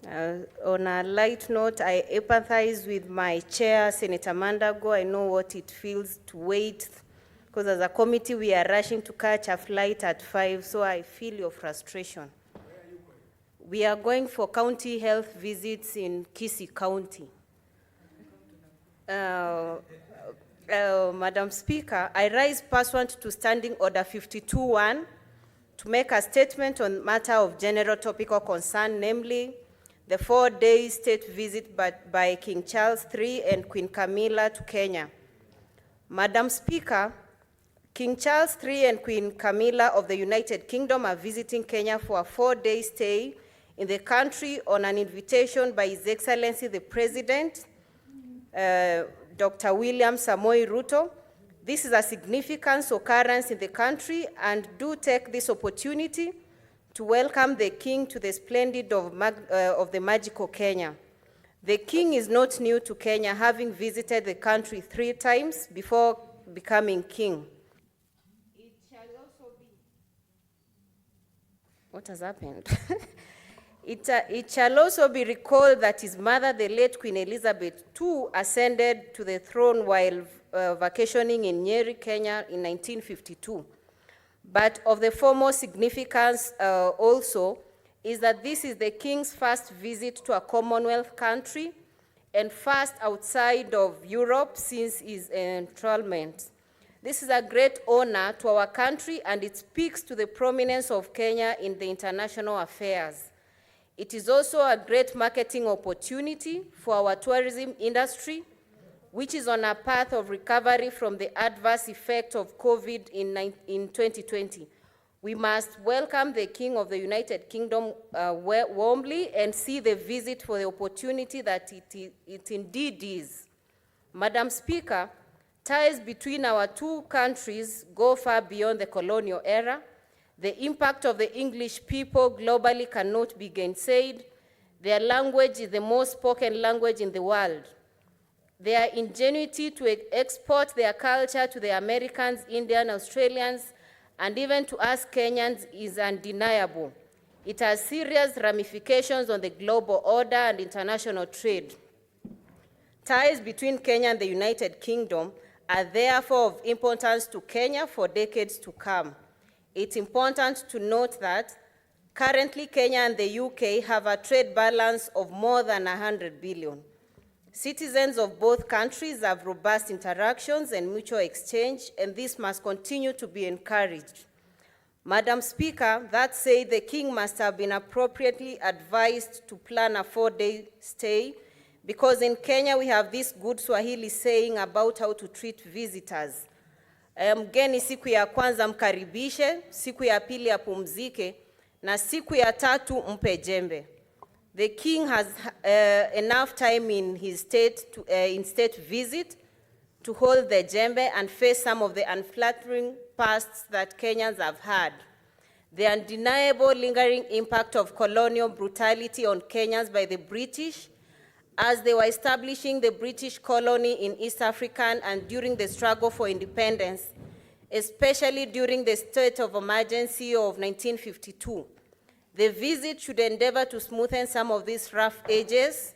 On a light note, I empathize with my chair, Senator Mandago. I know what it feels to wait, because as a committee, we are rushing to catch a flight at 5, so I feel your frustration. Where are you going? We are going for county health visits in Kisii County. Madam Speaker, I rise pursuant to Standing Order 52.1 to make a statement on matter of general topical concern, namely the 4-day state visit by King Charles III and Queen Camilla to Kenya. Madam Speaker, King Charles III and Queen Camilla of the United Kingdom are visiting Kenya for a 4-day stay in the country on an invitation by His Excellency the President, Dr. William Samoei Ruto. This is a significant occurrence in the country, and do take this opportunity to welcome the King to the splendid of the magical Kenya. The King is not new to Kenya, having visited the country 3 times before becoming King. It shall also be... What has happened? It shall also be recalled that his mother, the late Queen Elizabeth II, ascended to the throne while vacationing in Nyeri, Kenya in 1952. But of the foremost significance also is that this is the King's first visit to a Commonwealth country and first outside of Europe since his enthronement. This is a great honor to our country, and it speaks to the prominence of Kenya in the international affairs. It is also a great marketing opportunity for our tourism industry, which is on a path of recovery from the adverse effect of COVID in 2020. We must welcome the King of the United Kingdom warmly and see the visit for the opportunity that it indeed is. Madam Speaker, ties between our 2 countries go far beyond the colonial era. The impact of the English people globally cannot be gainsaid. Their language is the most spoken language in the world. Their ingenuity to export their culture to the Americans, Indians, Australians, and even to us Kenyans is undeniable. It has serious ramifications on the global order and international trade. Ties between Kenya and the United Kingdom are therefore of importance to Kenya for decades to come. It's important to note that currently Kenya and the UK have a trade balance of more than 100 billion. Citizens of both countries have robust interactions and mutual exchange, and this must continue to be encouraged. Madam Speaker, that said, the King must have been appropriately advised to plan a 4-day stay, because in Kenya we have this good Swahili saying about how to treat visitors. Mgeni siku ya kwanza mkaribishe, siku ya pili apumzike, na siku ya tatu mpe jembe. The King has enough time in his state visit to hold the jembe and face some of the unflattering pasts that Kenyans have had. The undeniable lingering impact of colonial brutality on Kenyans by the British as they were establishing the British colony in East Africa and during the struggle for independence, especially during the state of emergency of 1952. The visit should endeavor to smoothen some of these rough edges.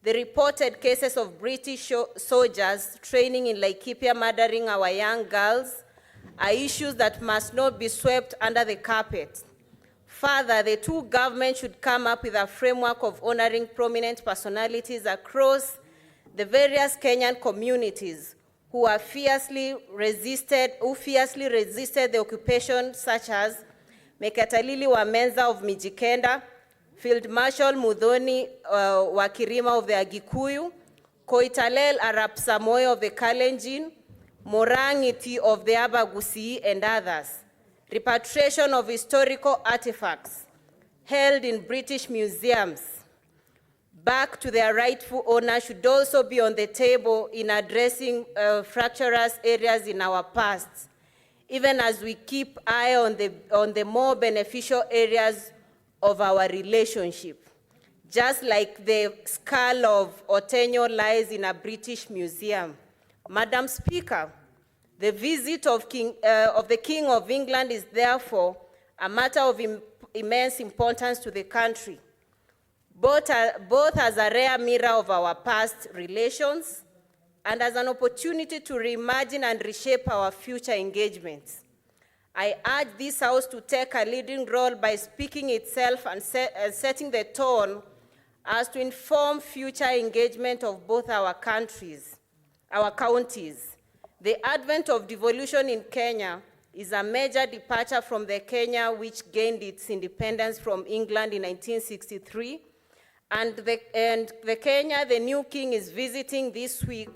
The reported cases of British soldiers training in Laikipia murdering our young girls are issues that must not be swept under the carpet. Further, the 2 governments should come up with a framework of honoring prominent personalities across the various Kenyan communities who fiercely resisted the occupation, such as Mekatalili Wamenza of Mijikenda, Field Marshal Muthoni wa Kirima of the Agikuyu, Koitalel Arap Samoei of the Kalenjin, Morangiti of the Abagusi, and others. Repatriation of historical artifacts held in British museums back to their rightful owner should also be on the table in addressing fractious areas in our past, even as we keep eye on the more beneficial areas of our relationship. Just like the skull of Otenyo lies in a British museum. Madam Speaker, the visit of the King of England is therefore a matter of immense importance to the country. both as a rare mirror of our past relations and as an opportunity to reimagine and reshape our future engagements. I urge this House to take a leading role by speaking itself and setting the tone as to inform future engagement of both our counties. The advent of devolution in Kenya is a major departure from the Kenya which gained its independence from England in 1963, and the Kenya the new king is visiting this week.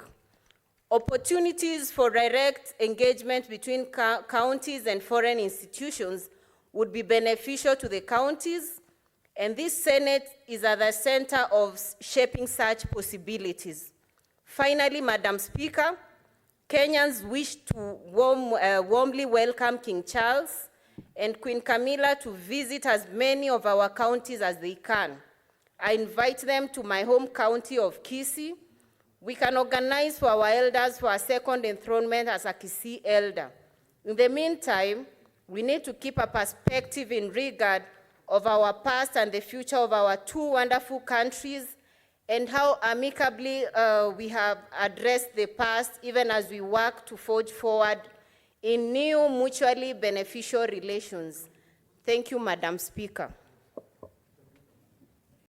Opportunities for direct engagement between counties and foreign institutions would be beneficial to the counties, and this Senate is at the center of shaping such possibilities. Finally, Madam Speaker, Kenyans wish to warmly welcome King Charles and Queen Camilla to visit as many of our counties as they can. I invite them to my home county of Kisii. We can organize for our elders for a second enthronement as a Kisii elder. In the meantime, we need to keep a perspective in regard of our past and the future of our two wonderful countries, and how amicably we have addressed the past, even as we work to forge forward in new mutually beneficial relations. Thank you, Madam Speaker.